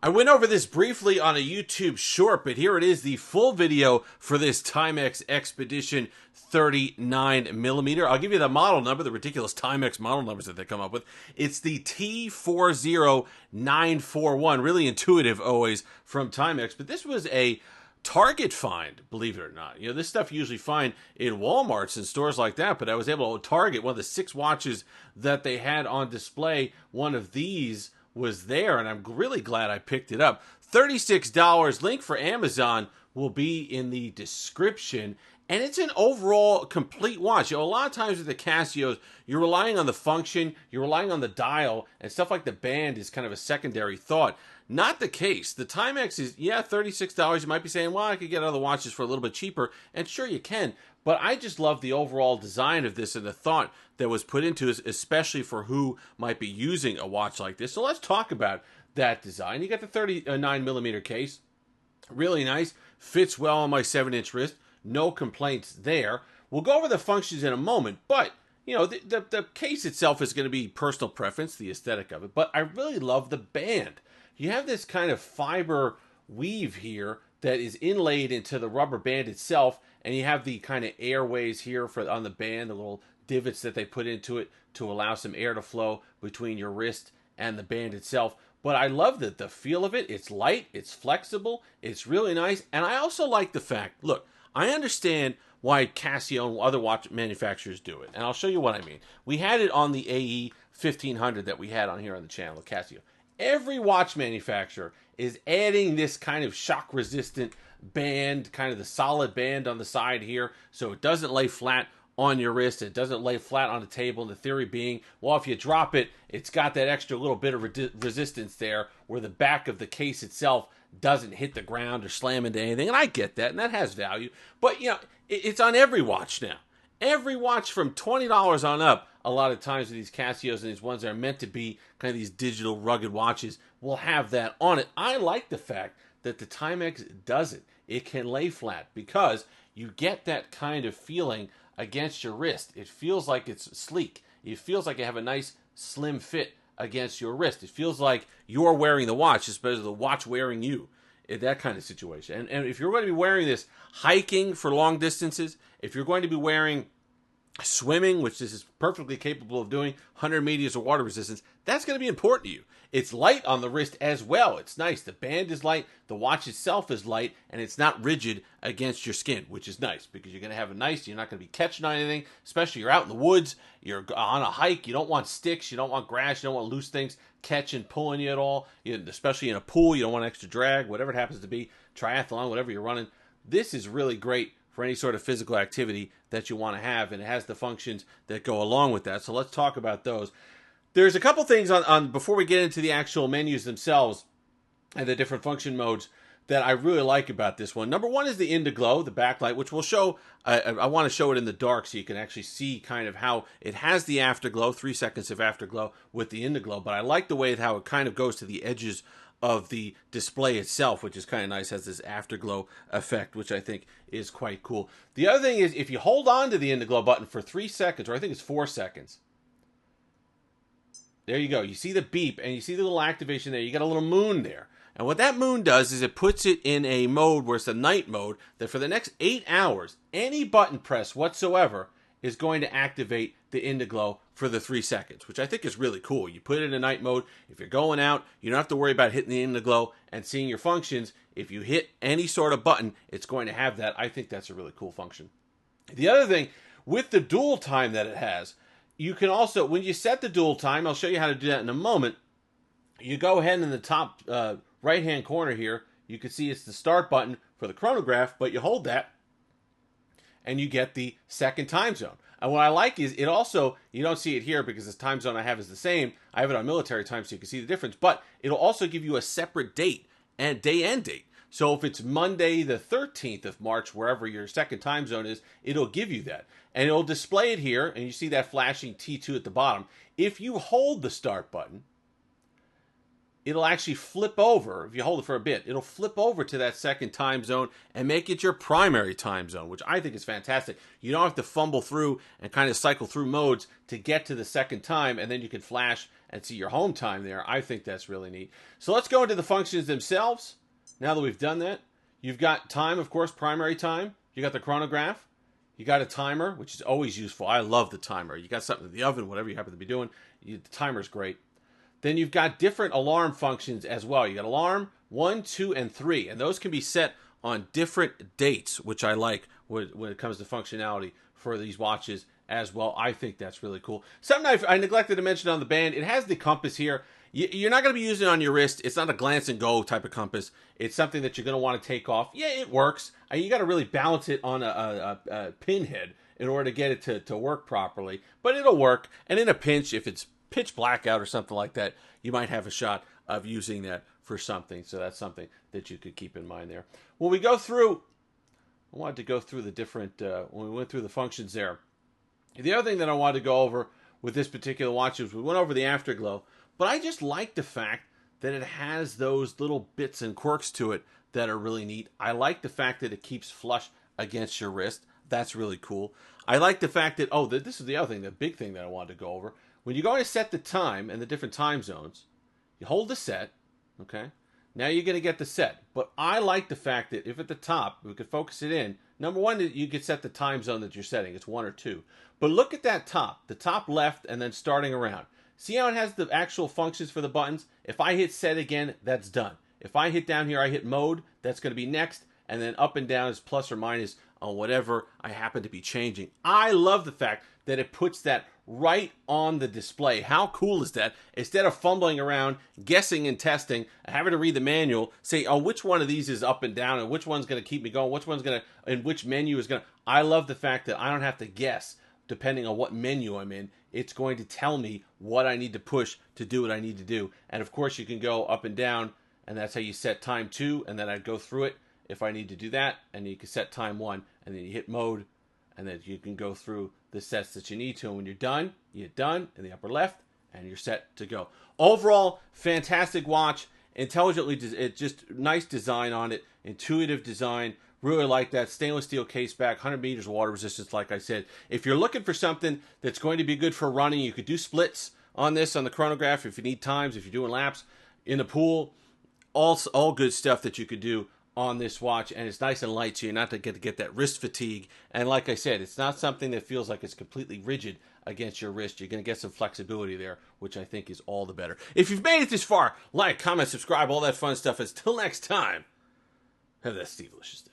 I went over this briefly on a YouTube short, but here it is, the full video for this Timex Expedition 39mm. I'll give you the model number, the ridiculous Timex model numbers that they come up with. It's the T40941. Really intuitive always from Timex, but this was a Target find, believe it or not. You know, this stuff you usually find in Walmarts and stores like that, but I was able to Target one of the 6 watches that they had on display. One of these was there, and I'm really glad I picked it up. $36. Link for Amazon will be in the description. And it's an overall complete watch. You know, a lot of times with the Casios, you're relying on the function, you're relying on the dial, and stuff like the band is kind of a secondary thought. Not the case. The Timex is, yeah, $36. You might be saying, well, I could get other watches for a little bit cheaper. And sure you can. But I just love the overall design of this and the thought that was put into it, especially for who might be using a watch like this. So let's talk about that design. You got the 39mm case. Really nice. Fits well on my 7-inch wrist. No complaints there. We'll go over the functions in a moment, but you know, the case itself is going to be personal preference, the aesthetic of it. But I really love the band. You have this kind of fiber weave here that is inlaid into the rubber band itself, and you have the kind of airways here on the band, the little divots that they put into it to allow some air to flow between your wrist and the band itself. But I love the feel of it. It's light, it's flexible, it's really nice, and I also like the fact, look, I understand why Casio and other watch manufacturers do it, and I'll show you what I mean. We had it on the AE 1500 that we had on here on the channel, Casio. Every watch manufacturer is adding this kind of shock-resistant band, kind of the solid band on the side here, so it doesn't lay flat on your wrist. It doesn't lay flat on the table. And the theory being, well, if you drop it, it's got that extra little bit of resistance there where the back of the case itself doesn't hit the ground or slam into anything. And I get that, and that has value. But, you know, it's on every watch now. Every watch from $20 on up, a lot of times with these Casios and these ones that are meant to be kind of these digital rugged watches will have that on it. I like the fact that the Timex doesn't. It can lay flat because you get that kind of feeling against your wrist. It feels like it's sleek. It feels like you have a nice slim fit against your wrist. It feels like you're wearing the watch as opposed to the watch wearing you. That kind of situation. And if you're going to be wearing this hiking for long distances, if you're going to be wearing swimming, which this is perfectly capable of doing, 100 meters of water resistance, that's going to be important to you. It's light on the wrist as well. It's nice. The band is light. The watch itself is light, and it's not rigid against your skin, which is nice because you're going to have a nice, you're not going to be catching on anything, especially you're out in the woods, you're on a hike, you don't want sticks, you don't want grass, you don't want loose things catching, pulling you at all, especially in a pool, you don't want extra drag, whatever it happens to be, triathlon, whatever you're running. This is really great for any sort of physical activity that you want to have, and it has the functions that go along with that. So let's talk about those. There's a couple things on before we get into the actual menus themselves and the different function modes that I really like about this one. Number one is the Indiglo, the backlight, which will show, I want to show it in the dark so you can actually see kind of how it has the afterglow, 3 seconds of afterglow with the Indiglo, but I like the way how it kind of goes to the edges of the display itself, which is kind of nice, has this afterglow effect, which I think is quite cool. The other thing is, if you hold on to the Indiglo button for 3 seconds, or I think it's 4 seconds, there you go. You see the beep, and you see the little activation there. You got a little moon there. And what that moon does is it puts it in a mode where it's a night mode, that for the next 8 hours, any button press whatsoever is going to activate the Indiglo for the 3 seconds, which I think is really cool. You put it in night mode. If you're going out, you don't have to worry about hitting the Indiglo and seeing your functions. If you hit any sort of button, it's going to have that. I think that's a really cool function. The other thing, with the dual time that it has, you can also, when you set the dual time, I'll show you how to do that in a moment. You go ahead in the top right-hand corner here, you can see it's the start button for the chronograph, but you hold that, and you get the second time zone. And what I like is it also, you don't see it here because the time zone I have is the same. I have it on military time so you can see the difference, but it'll also give you a separate date and day and date. So if it's Monday the 13th of March, wherever your second time zone is, it'll give you that. And it'll display it here, and you see that flashing T2 at the bottom. If you hold the start button, it'll actually flip over. If you hold it for a bit, it'll flip over to that second time zone and make it your primary time zone, which I think is fantastic. You don't have to fumble through and kind of cycle through modes to get to the second time, and then you can flash and see your home time there. I think that's really neat. So let's go into the functions themselves. Now that we've done that, you've got time, of course, primary time. You got the chronograph. You got a timer, which is always useful. I love the timer. You got something in the oven, whatever you happen to be doing, the timer's great. Then you've got different alarm functions as well. You got alarm 1, 2, and 3, and those can be set on different dates, which I like when it comes to functionality for these watches as well. I think that's really cool. Something I neglected to mention on the band, it has the compass here. You're not going to be using it on your wrist. It's not a glance and go type of compass. It's something that you're going to want to take off. Yeah, it works. You got to really balance it on a pinhead in order to get it to work properly. But it'll work. And in a pinch, if it's pitch black out or something like that, you might have a shot of using that for something. So that's something that you could keep in mind there. When we go through, I wanted to go through the different, when we went through the functions there. The other thing that I wanted to go over with this particular watch is we went over the afterglow. But I just like the fact that it has those little bits and quirks to it that are really neat. I like the fact that it keeps flush against your wrist. That's really cool. I like the fact that, this is the other thing, the big thing that I wanted to go over. When you're going to set the time and the different time zones, you hold the set, okay? Now you're going to get the set. But I like the fact that if at the top, we could focus it in, number one, you could set the time zone that you're setting. It's 1 or 2. But look at that top, the top left, and then starting around. See how it has the actual functions for the buttons? If I hit set again, that's done. If I hit down here, I hit mode, that's going to be next. And then up and down is plus or minus on whatever I happen to be changing. I love the fact that it puts that right on the display. How cool is that? Instead of fumbling around, guessing and testing, having to read the manual, say, which one of these is up and down, and which one's going to keep me going, which one's going to, and which menu is going to. I love the fact that I don't have to guess depending on what menu I'm in. It's going to tell me what I need to push to do what I need to do. And of course, you can go up and down, and that's how you set time 2, and then I'd go through it if I need to do that, and you can set time 1, and then you hit mode, and then you can go through the sets that you need to. And when you're done, you hit done in the upper left, and you're set to go. Overall, fantastic watch. Intelligently, it's just nice design on it, intuitive design. Really like that stainless steel case back, 100 meters water resistance, like I said. If you're looking for something that's going to be good for running, you could do splits on this, on the chronograph, if you need times, if you're doing laps in the pool. All good stuff that you could do on this watch, and it's nice and light, so you're not to get that wrist fatigue. And like I said, it's not something that feels like it's completely rigid against your wrist. You're going to get some flexibility there, which I think is all the better. If you've made it this far, like, comment, subscribe, all that fun stuff. Until next time, have that Steve-licious day.